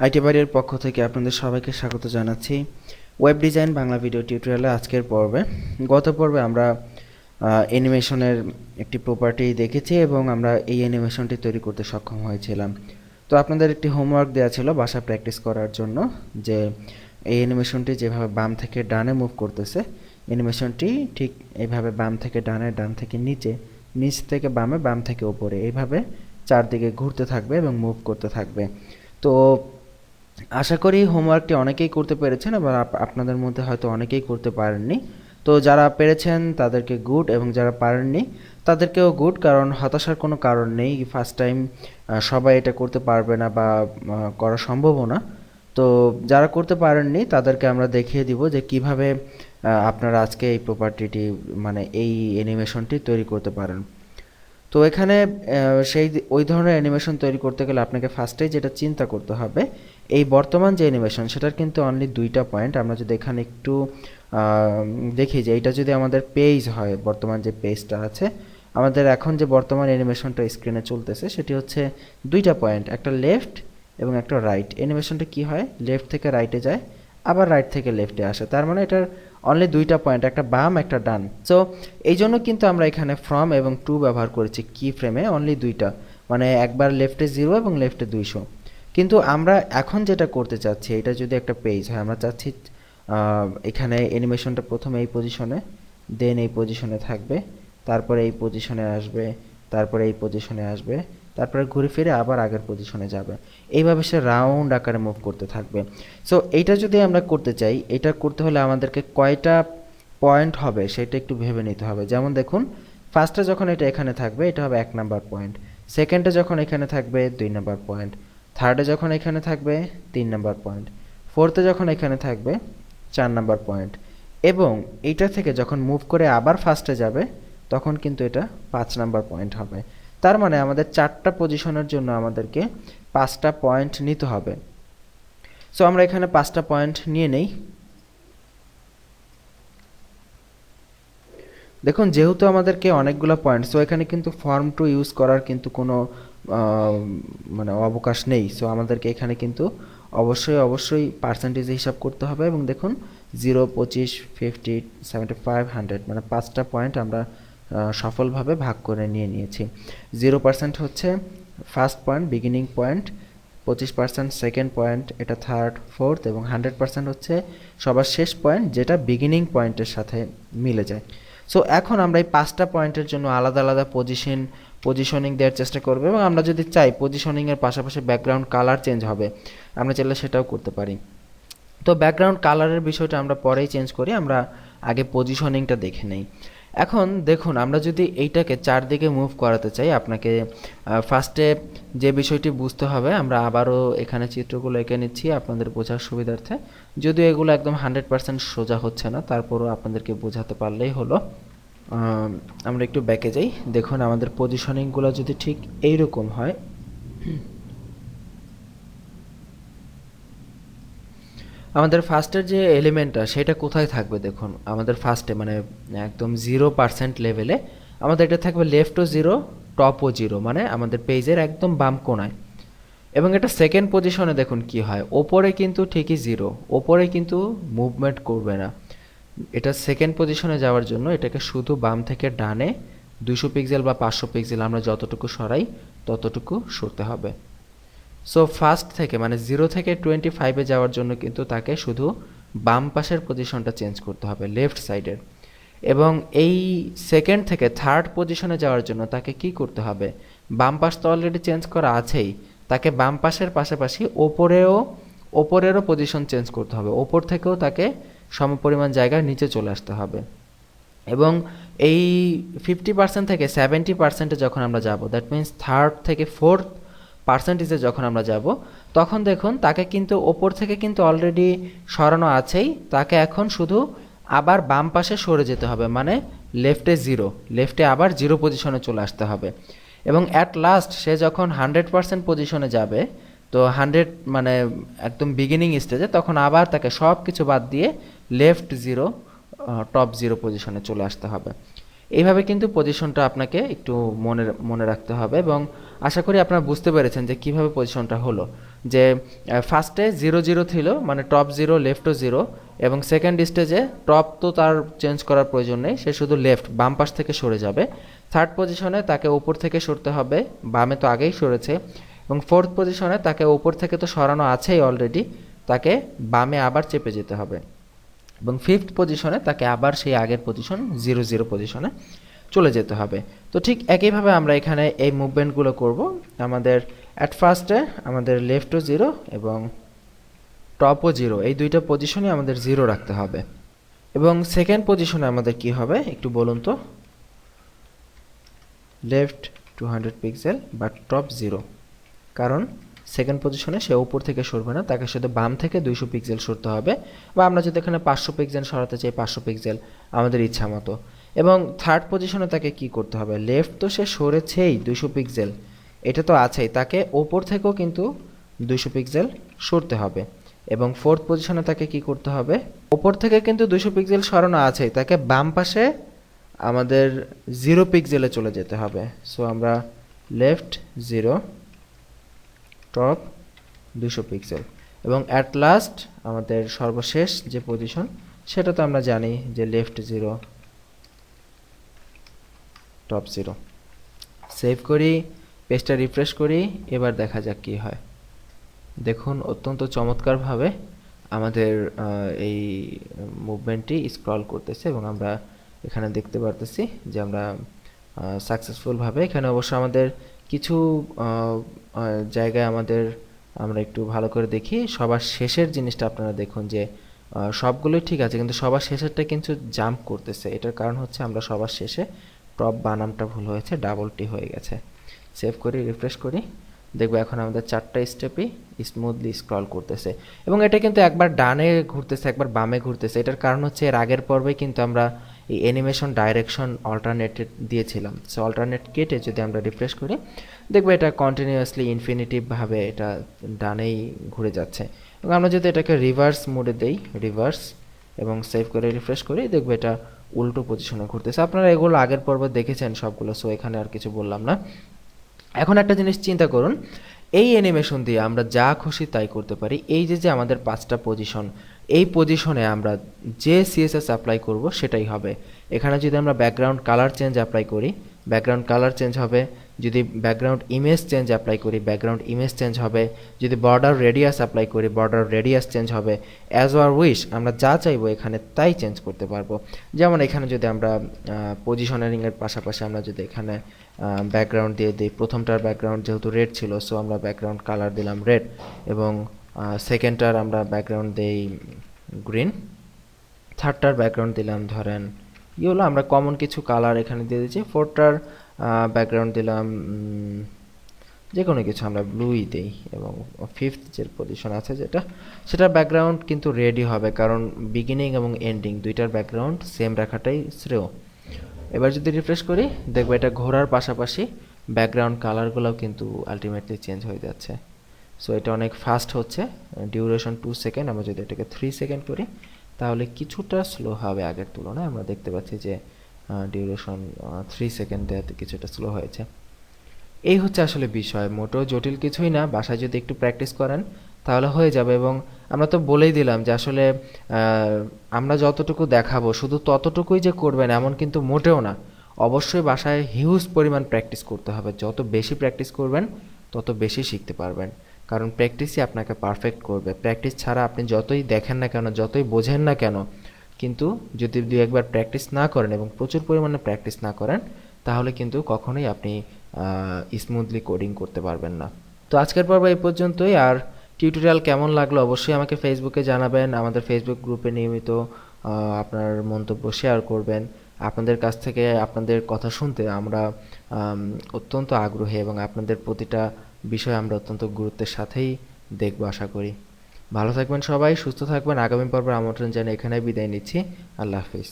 IT বাড়ির পক্ষ থেকে আপনাদের সবাইকে স্বাগত জানাচ্ছি ওয়েব ডিজাইন বাংলা ভিডিও টিউটোরিয়ালে আজকের পর্বে। গত পর্বে আমরা অ্যানিমেশনের একটি প্রপার্টি দেখেছি এবং আমরা এই অ্যানিমেশনটি তৈরি করতে সক্ষম হয়েছিলাম। তো আপনাদের একটি হোমওয়ার্ক দেওয়া ছিল বাসা প্র্যাকটিস করার জন্য, যে এই অ্যানিমেশনটি যেভাবে বাম থেকে ডানে মুভ করতেছে, অ্যানিমেশনটি ঠিক এইভাবে বাম থেকে ডানে, ডান থেকে নিচে, নিচ থেকে বামে, বাম থেকে উপরে, এইভাবে চারদিকে ঘুরতে থাকবে এবং মুভ করতে থাকবে। তো আশা করি হোমওয়ার্কটি অনেকেই করতে পেরেছেন, আবার আপনাদের মধ্যে হয়তো অনেকেই করতে পারেননি। তো যারা পেরেছেন তাদেরকে গুড, এবং যারা পারেননি তাদেরকেও গুড, কারণ হতাশার কোনো কারণ নেই। ফার্স্ট টাইম সবাই এটা করতে পারবে না বা করা সম্ভবও না। তো যারা করতে পারেননি তাদেরকে আমরা দেখিয়ে দিব যে কিভাবে আপনারা আজকে এই প্রপার্টিটি, মানে এই অ্যানিমেশনটি তৈরি করতে পারেন। তো এখানে ওই ধরনের অ্যানিমেশন তৈরি করতে গেলে আপনাকে ফার্স্টেই যেটা চিন্তা করতে হবে, এই বর্তমান যে অ্যানিমেশন সেটার কিন্তু অনলি দুইটা পয়েন্ট। আমরা যদি এখানে একটু দেখি যে এইটা যদি আমাদের পেজ হয়, বর্তমান যে পেজটা আছে, আমাদের এখন যে বর্তমান অ্যানিমেশনটা স্ক্রিনে চলতেছে সেটি হচ্ছে দুইটা পয়েন্ট, একটা লেফট এবং একটা রাইট। অ্যানিমেশনটা কি হয়, লেফট থেকে রাইটে যায়, আবার রাইট থেকে লেফটে আসে। তার মানে এটার অনলি দুইটা পয়েন্ট, একটা বাম একটা ডান। সো এই জন্য কিন্তু আমরা এখানে ফ্রম এবং টু ব্যবহার করেছি কি ফ্রেমে, অনলি দুইটা, মানে একবার লেফটে 0 এবং লেফটে 200। কিন্তু আমরা এখন যেটা করতে চাচ্ছি, এটা যদি একটা পেজ হয়, আমরা চাচ্ছি এখানে অ্যানিমেশনটা প্রথমে এই পজিশনে, দেন এই পজিশনে থাকবে, তারপরে এই পজিশনে আসবে, তারপরে এই পজিশনে আসবে, তারপরে ঘুরে ফিরে আবার আগের পজিশনে যাবে। এইভাবে সে রাউন্ড আকারে মুভ করতে থাকবে। সো এইটা যদি আমরা করতে চাই, এটা করতে হলে আমাদেরকে কয়টা পয়েন্ট হবে সেটা একটু ভেবে নিতে হবে। যেমন দেখুন, ফার্স্টে যখন এটা এখানে থাকবে এটা হবে 1 নাম্বার পয়েন্ট, সেকেন্ডে যখন এখানে থাকবে 2 নাম্বার পয়েন্ট, থার্ডে যখন এখানে থাকবে 3 নাম্বার পয়েন্ট, ফোর্থে যখন এখানে থাকবে 4 নাম্বার পয়েন্ট, এবং এইটা থেকে যখন মুভ করে আবার ফার্স্টে যাবে তখন কিন্তু এটা 5 নাম্বার পয়েন্ট হবে। তার মানে আমাদের 4টা পজিশনের জন্য আমাদেরকে 5টা পয়েন্ট নিতে হবে। সো আমরা এখানে 5টা পয়েন্ট নিয়ে নেই। দেখুন, যেহেতু আমাদেরকে অনেকগুলো পয়েন্ট, সো এখানে কিন্তু ফর্ম টু ইউজ করার কিন্তু কোনো মানে অবকাশ নেই। সো আমাদেরকে এখানে কিন্তু অবশ্যই পার্সেন্টেজ হিসাব করতে হবে। এবং দেখুন 0, 25, 50, 75, 100, মানে 5টা পয়েন্ট আমরা সফলভাবে ভাগ করে নিয়েছি। 0% হচ্ছে first point, beginning point, 25% second point, এটা থার্ড, ফোর্থ, এবং 100% হচ্ছে সবার শেষ পয়েন্ট, যেটা বিগিনিং পয়েন্টের সাথে মিলে যায়। সো এখন আমরা এই 5টা পয়েন্টের জন্য আলাদা আলাদা পজিশনিং দেওয়ার চেষ্টা করব, এবং আমরা যদি চাই পজিশনিংয়ের পাশাপাশি ব্যাকগ্রাউন্ড কালার চেঞ্জ হবে, আমরা চাইলে সেটাও করতে পারি। তো ব্যাকগ্রাউন্ড কালারের বিষয়টা আমরা পরেই চেঞ্জ করি, আমরা আগে পজিশনিংটা দেখে নেই। এখন দেখুন, আমরা যদি এইটাকে চারদিকে মুভ করাতে চাই, আপনাকে ফার্স্টে যে বিষয়টি বুঝতে হবে, আমরা আবারও এখানে চিত্রগুলো এঁকে নিচ্ছি আপনাদের বোঝার সুবিধার্থে। যদিও এগুলো একদম 100% সোজা হচ্ছে না, তারপরও আপনাদেরকে বোঝাতে পারলেই হলো। আমরা একটু ব্যাকে যাই। দেখুন, আমাদের পজিশনিংগুলো যদি ঠিক এইরকম হয়, আমাদের ফার্স্টের যে এলিমেন্টটা সেটা কোথায় থাকবে, দেখুন আমাদের ফার্স্টে মানে একদম 0% লেভেলে আমাদের এটা থাকবে লেফটও 0, টপও 0, মানে আমাদের পেজের একদম বাম কোণায়। এবং এটা সেকেন্ড পজিশনে দেখুন কি হয়, ওপরে কিন্তু ঠিকই 0, ওপরে কিন্তু মুভমেন্ট করবে না। এটা সেকেন্ড পজিশনে যাওয়ার জন্য এটাকে শুধু বাম থেকে ডানে 200 পিক্সেল বা 500 পিক্সেল আমরা যতটুকু সরাই ততটুকু সরতে হবে। সো ফার্স্ট থেকে মানে 0 থেকে 25-এ যাওয়ার জন্য কিন্তু তাকে শুধু বাম পাশের পজিশনটা চেঞ্জ করতে হবে, লেফট সাইডের। এবং এই সেকেন্ড থেকে থার্ড পজিশনে যাওয়ার জন্য তাকে কি করতে হবে, বাম পাশ তো অলরেডি চেঞ্জ করা আছেই, তাকে বাম পাশের পাশাপাশি ওপরেরও পজিশন চেঞ্জ করতে হবে, ওপর থেকেও তাকে সমপরিমাণ জায়গায় নিচে চলে আসতে হবে। এবং এই 50% থেকে 70%-এ যখন আমরা যাব, দ্যাট মিন্স থার্ড থেকে ফোর্থ পার্সেন্টেজে যখন আমরা যাব, তখন দেখুন তাকে কিন্তু ওপর থেকে কিন্তু অলরেডি সরানো আছেই, তাকে এখন শুধু আবার বাম পাশে সরে যেতে হবে, মানে লেফটে 0, লেফটে আবার 0 পজিশনে চলে আসতে হবে। এবং অ্যাট লাস্ট সে যখন 100% পজিশনে যাবে, তো 100 মানে একদম বিগিনিং স্টেজে, তখন আবার তাকে সব কিছু বাদ দিয়ে লেফট 0, টপ 0 পজিশনে চলে আসতে হবে। এইভাবে কিন্তু পজিশনটা আপনাকে একটু মনে রাখতে হবে, এবং আশা করি আপনারা বুঝতে পেরেছেন যে কিভাবে পজিশনটা হলো। যে ফার্স্টে 0 0 ছিল, মানে টপ 0 লেফটও 0, এবং সেকেন্ড স্টেজে টপ তো তার চেঞ্জ করার প্রয়োজন নেই, সে শুধু লেফট বাম পাশ থেকে সরে যাবে। থার্ড পজিশনে তাকে ওপর থেকে সরতে হবে, বামে তো আগেই সরেছে। এবং ফোর্থ পজিশনে তাকে ওপর থেকে তো সরানো আছেই অলরেডি, তাকে বামে আবার চেপে যেতে হবে। এবং ফিফথ পজিশনে তাকে আবার সেই আগের পজিশন 0 0 পজিশনে চলে যেতে হবে। তো ঠিক একইভাবে আমরা এখানে এই মুভমেন্টগুলো করব। আমাদের অ্যাট ফার্স্টে আমাদের লেফটও 0 এবং টপও 0, এই দুইটা পজিশনই আমাদের 0 রাখতে হবে। এবং সেকেন্ড পজিশনে আমাদের কি হবে একটু বলুন তো? লেফট 200 পিক্সেল বাট টপ 0, কারণ সেকেন্ড পজিশনে সে উপর থেকে সরবে না, তাকে শুধু বাম থেকে 200 পিক্সেল সরতে হবে, বা আমরা যদি এখানে 500 পিক্সেল সরাতে চাই 500 পিক্সেল আমাদের ইচ্ছা মতো। এবং থার্ড পজিশনে তাকে কি করতে হবে? লেফট তো সে সরেছেই 200 পিক্সেল, এটা তো আছেই, তাকে ওপর থেকেও কিন্তু 200 পিক্সেল সরতে হবে। এবং ফোর্থ পজিশনে তাকে কি করতে হবে? ওপর থেকে কিন্তু 200 পিক্সেল সরানো আছেই, তাকে বাম পাশে আমাদের 0 পিক্সেলে চলে যেতে হবে। সো আমরা লেফট 0 টপ 200 পিক্সেল, এবং অ্যাট লাস্ট আমাদের সর্বশেষ যে পজিশন সেটা তো আমরা জানি যে লেফট 0 টপ 0। সেভ করি, পেজটা রিফ্রেশ করি, এবার দেখা যাক কি হয়। দেখুন অত্যন্ত চমৎকারভাবে আমাদের এই মুভমেন্টটি স্ক্রল করতেছে, এবং আমরা এখানে দেখতে পারতেছি যে আমরা সাকসেসফুলভাবে, এখানে অবশ্য আমাদের কিছু জায়গায় আমরা একটু ভালো করে দেখি। সবার শেষের জিনিসটা আপনারা দেখুন যে সবগুলোই ঠিক আছে, কিন্তু সবার শেষেরটা কিন্তু জাম্প করতেছে। এটার কারণ হচ্ছে আমরা সবার শেষে টপ বানামটা ভুল হয়েছে, ডাবল টি হয়ে গেছে। সেভ করি, রিফ্রেশ করি, দেখবো এখন আমাদের 4টা স্টেপই স্মুথলি স্ক্রল করতেছে। এবং এটা কিন্তু একবার ডানে ঘুরতেছে, একবার বামে ঘুরতেছে। এটার কারণ হচ্ছে এর আগের পর্বে কিন্তু আমরা এই অ্যানিমেশন ডাইরেকশন অল্টারনেটেড দিয়েছিলাম। সো অল্টারনেট কেটে যদি আমরা রিফ্রেশ করি, দেখবো এটা কন্টিনিউয়াসলি ইনফিনিটিভভাবে এটা ডানেই ঘুরে যাচ্ছে। এবং আমরা যদি এটাকে রিভার্স মোডে দেই, রিভার্স, এবং সেভ করে রিফ্রেশ করি, দেখবো এটা উল্টো পজিশনে ঘুরতেছে। আপনারা এগুলো আগের পর্বে দেখেছেন সবগুলো, সো এখানে আর কিছু বললাম না। এখন একটা জিনিস চিন্তা করুন, এই অ্যানিমেশন দিয়ে আমরা যা খুশি তাই করতে পারি। এই যে আমাদের 5টা পজিশন, এই পজিশনে আমরা যে সিএসএস অ্যাপ্লাই করব সেটাই হবে। এখানে যদি আমরা ব্যাকগ্রাউন্ড কালার চেঞ্জ অ্যাপ্লাই করি, ব্যাকগ্রাউন্ড কালার চেঞ্জ হবে। যদি ব্যাকগ্রাউন্ড ইমেজ চেঞ্জ অ্যাপ্লাই করি, ব্যাকগ্রাউন্ড ইমেজ চেঞ্জ হবে। যদি বর্ডার রেডিয়াস অ্যাপ্লাই করি, বর্ডার রেডিয়াস চেঞ্জ হবে। অ্যাজ আর উইশ, আমরা যা চাইবো এখানে তাই চেঞ্জ করতে পারবো। যেমন এখানে যদি আমরা পজিশনারিংয়ের পাশাপাশি আমরা যদি এখানে ব্যাকগ্রাউন্ড দিয়ে দিই, প্রথমটার ব্যাকগ্রাউন্ড যেহেতু রেড ছিল, সো আমরা ব্যাকগ্রাউন্ড কালার দিলাম রেড, এবং সেকেন্ডটার আমরা ব্যাকগ্রাউন্ড দেই গ্রিন, থার্ডটার ব্যাকগ্রাউন্ড দিলাম ধরেন ইয়েলো, আমরা কমন কিছু কালার এখানে দিয়ে দিচ্ছি। ফোর্থটার ব্যাকগ্রাউন্ড দিলাম যে কোনো কিছু, আমরা ব্লুই দেই। এবং ফিফথ যে পজিশন আছে সেটার ব্যাকগ্রাউন্ড কিন্তু রেডই হবে, কারণ বিগিনিং এবং এন্ডিং দুইটার ব্যাকগ্রাউন্ড সেম রাখাটাই শ্রেয়। এবার যদি রিফ্রেশ করি, দেখবো এটা ঘোরার পাশাপাশি ব্যাকগ্রাউন্ড কালারগুলোও কিন্তু আলটিমেটলি চেঞ্জ হয়ে যাচ্ছে। সো এটা অনেক ফাস্ট হচ্ছে। ডিউরেশন 2 সেকেন্ড, আমরা যদি এটাকে 3 সেকেন্ড করি তাহলে কিছুটা স্লো হবে আগের তুলনায়। আমরা দেখতে পাচ্ছি যে ডিউরেশন 3 সেকেন্ড দেওয়াতে কিছুটা স্লো হয়েছে। এই হচ্ছে আসলে বিষয়, মোটেও জটিল কিছুই না। বাসায় যদি একটু প্র্যাকটিস করেন তাহলে হয়ে যাবে। এবং আমরা তো বলেই দিলাম যে আসলে আমরা যতটুকু দেখাবো শুধু ততটুকুই যে করবেন এমন কিন্তু মোটেও না। অবশ্যই বাসায় হিউজ পরিমাণ প্র্যাকটিস করতে হবে। যত বেশি প্র্যাকটিস করবেন তত বেশি শিখতে পারবেন, কারণ প্র্যাকটিসই আপনাকে পারফেক্ট করবে। প্র্যাকটিস ছাড়া আপনি যতই দেখেন না কেন, যতই বোঝেন না কেন, কিন্তু যদি 2-1বার প্র্যাকটিস না করেন এবং প্রচুর পরিমাণে প্র্যাকটিস না করেন, তাহলে কিন্তু কখনোই আপনি স্মুথলি কোডিং করতে পারবেন না। তো আজকের পর্ব এই পর্যন্তই। আর টিউটোরিয়াল কেমন লাগলো অবশ্যই আমাকে ফেসবুকে জানাবেন। আমাদের ফেসবুক গ্রুপে নিয়মিত আপনার মন্তব্য শেয়ার করবেন। আপনাদের কাছ থেকে আপনাদের কথা শুনতে আমরা অত্যন্ত আগ্রহী, এবং আপনাদের প্রতিটা বিষয় আমরা অত্যন্ত গুরুত্বের সাথেই দেখব আশা করি। ভালো থাকবেন সবাই, সুস্থ থাকবেন। আগামী পর্বের আমন্ত্রণ জানিয়ে এখানে বিদায় নিচ্ছি। আল্লাহ হাফিজ।